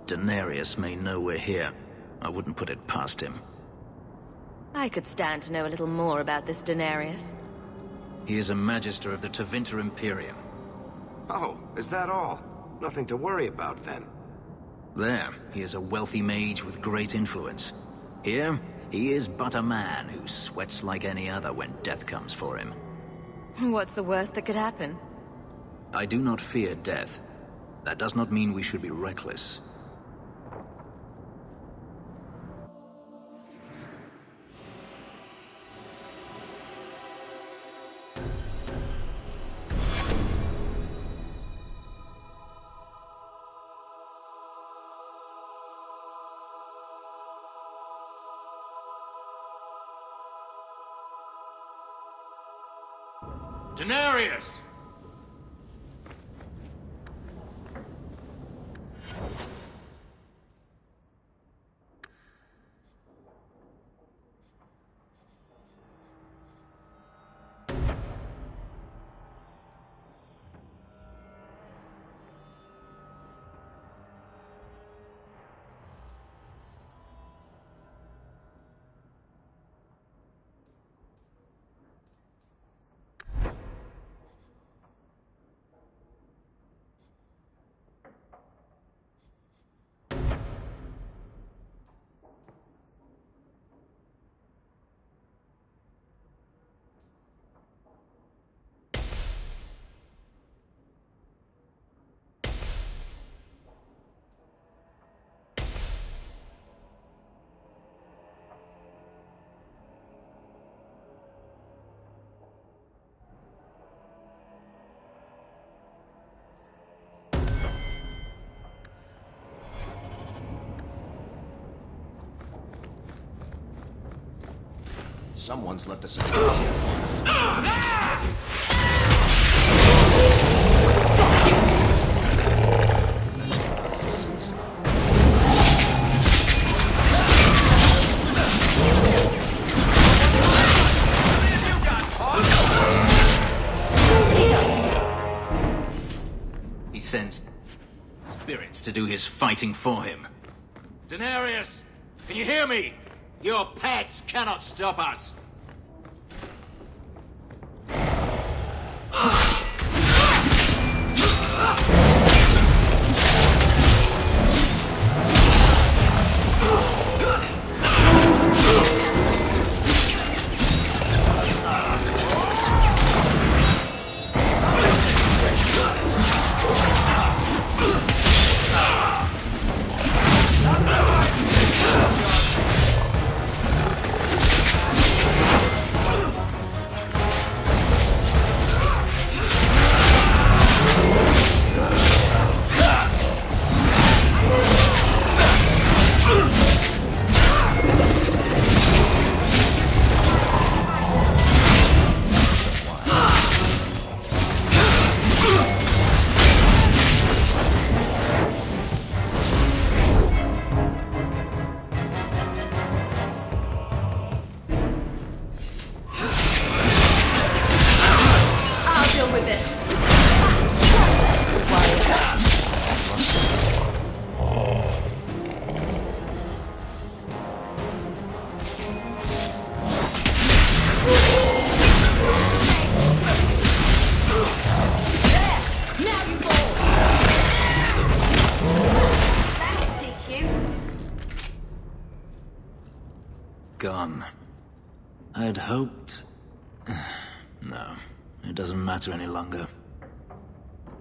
Daenerys may know we're here. I wouldn't put it past him. I could stand to know a little more about this Daenerys. He is a Magister of the Tevinter Imperium. Oh, is that all? Nothing to worry about, then. There, he is a wealthy mage with great influence. Here, he is but a man who sweats like any other when death comes for him. What's the worst that could happen? I do not fear death. That does not mean we should be reckless. Daenerys! Someone's left a surprise here for us. He sends spirits to do his fighting for him. Daenerys! Can you hear me? Your pets cannot stop us! Gone. I'd hoped... No, it doesn't matter any longer.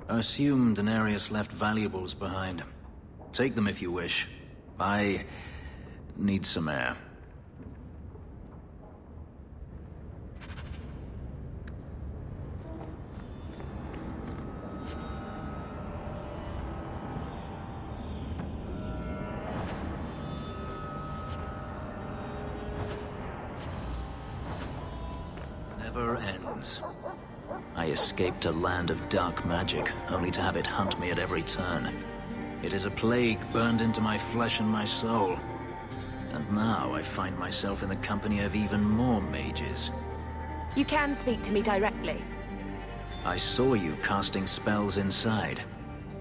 I assume Daenerys left valuables behind. Take them if you wish. I need some air. Never ends. I escaped a land of dark magic, only to have it hunt me at every turn. It is a plague burned into my flesh and my soul. And now I find myself in the company of even more mages. You can speak to me directly. I saw you casting spells inside.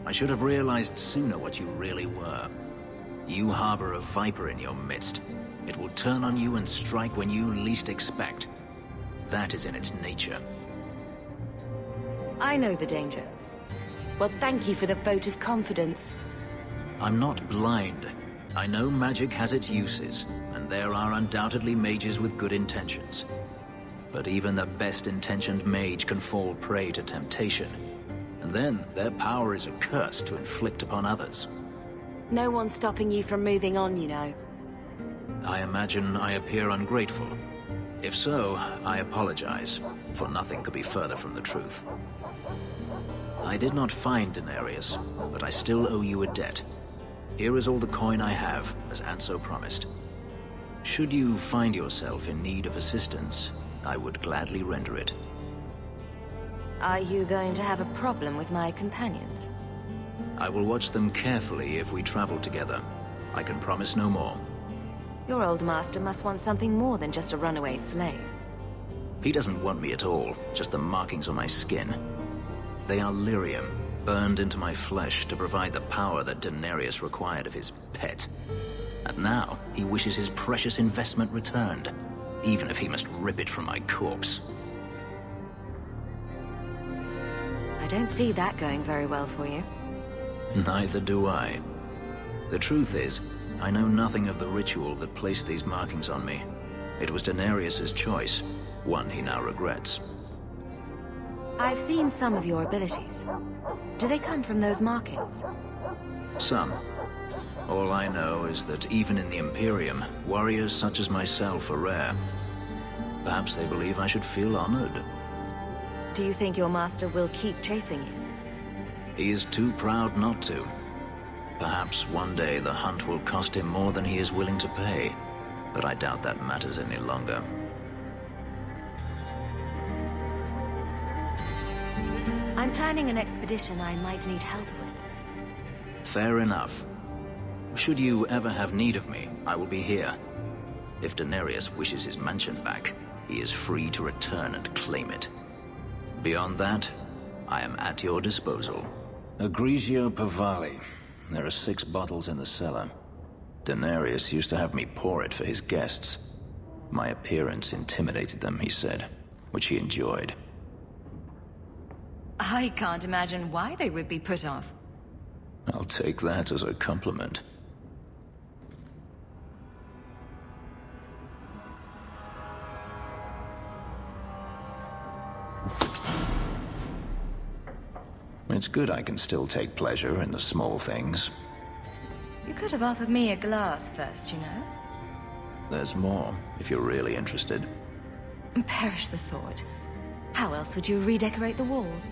I should have realized sooner what you really were. You harbor a viper in your midst. It will turn on you and strike when you least expect. That is in its nature. I know the danger. Well, thank you for the vote of confidence. I'm not blind. I know magic has its uses, and there are undoubtedly mages with good intentions. But even the best-intentioned mage can fall prey to temptation. And then, their power is a curse to inflict upon others. No one's stopping you from moving on, you know. I imagine I appear ungrateful. If so, I apologize, for nothing could be further from the truth. I did not find Denarius, but I still owe you a debt. Here is all the coin I have, as Anso promised. Should you find yourself in need of assistance, I would gladly render it. Are you going to have a problem with my companions? I will watch them carefully if we travel together. I can promise no more. Your old master must want something more than just a runaway slave. He doesn't want me at all, just the markings on my skin. They are lyrium, burned into my flesh to provide the power that Denarius required of his pet. And now, he wishes his precious investment returned, even if he must rip it from my corpse. I don't see that going very well for you. Neither do I. The truth is, I know nothing of the ritual that placed these markings on me. It was Denarius's choice, one he now regrets. I've seen some of your abilities. Do they come from those markings? Some. All I know is that even in the Imperium, warriors such as myself are rare. Perhaps they believe I should feel honored. Do you think your master will keep chasing you? He is too proud not to. Perhaps one day the hunt will cost him more than he is willing to pay, but I doubt that matters any longer. I'm planning an expedition I might need help with. Fair enough. Should you ever have need of me, I will be here. If Denarius wishes his mansion back, he is free to return and claim it. Beyond that, I am at your disposal. Egregio Pavali. There are 6 bottles in the cellar. Denarius used to have me pour it for his guests. My appearance intimidated them, he said, which he enjoyed. I can't imagine why they would be put off. I'll take that as a compliment. It's good I can still take pleasure in the small things. You could have offered me a glass first, you know? There's more, if you're really interested. Perish the thought. How else would you redecorate the walls?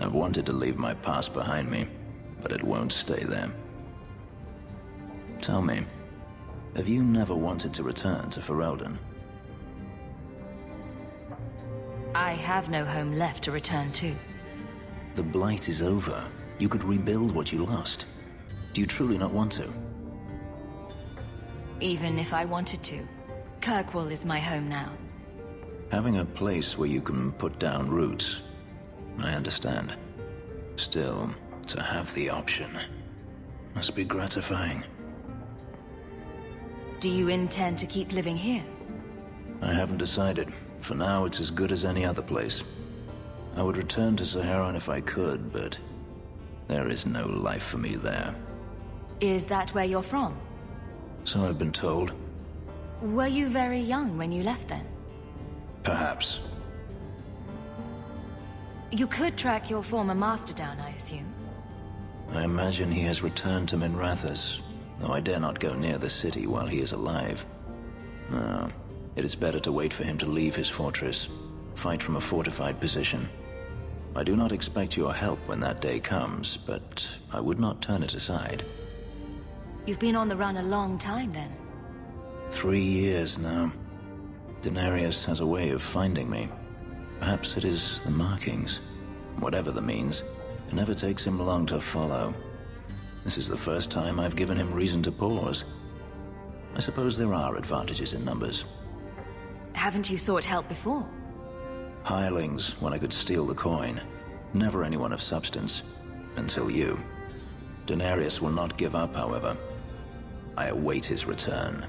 I've wanted to leave my past behind me, but it won't stay there. Tell me, have you never wanted to return to Ferelden? I have no home left to return to. The Blight is over. You could rebuild what you lost. Do you truly not want to? Even if I wanted to. Kirkwall is my home now. Having a place where you can put down roots, I understand. Still, to have the option must be gratifying. Do you intend to keep living here? I haven't decided. For now, it's as good as any other place. I would return to Saharan if I could, but there is no life for me there. Is that where you're from? So I've been told. Were you very young when you left then? Perhaps. You could track your former master down, I assume. I imagine he has returned to Minrathous, though I dare not go near the city while he is alive. No, it is better to wait for him to leave his fortress, fight from a fortified position. I do not expect your help when that day comes, but I would not turn it aside. You've been on the run a long time then. 3 years now. Denarius has a way of finding me. Perhaps it is the markings. Whatever the means, it never takes him long to follow. This is the first time I've given him reason to pause. I suppose there are advantages in numbers. Haven't you sought help before? Hirelings, when I could steal the coin. Never anyone of substance. Until you. Daenerys will not give up, however. I await his return.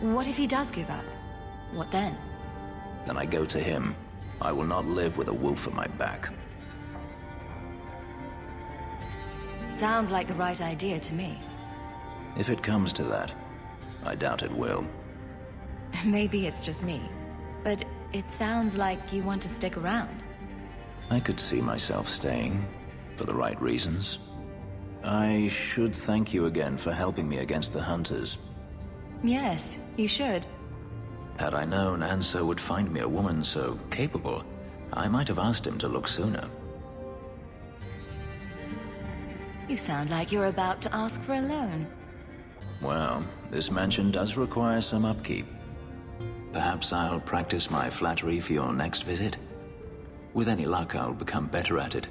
What if he does give up? What then? Then I go to him. I will not live with a wolf at my back. Sounds like the right idea to me. If it comes to that, I doubt it will. Maybe it's just me, but it sounds like you want to stick around. I could see myself staying, for the right reasons. I should thank you again for helping me against the hunters. Yes, you should. Had I known Anso would find me a woman so capable, I might have asked him to look sooner. You sound like you're about to ask for a loan. Well, this mansion does require some upkeep. Perhaps I'll practice my flattery for your next visit? With any luck, I'll become better at it.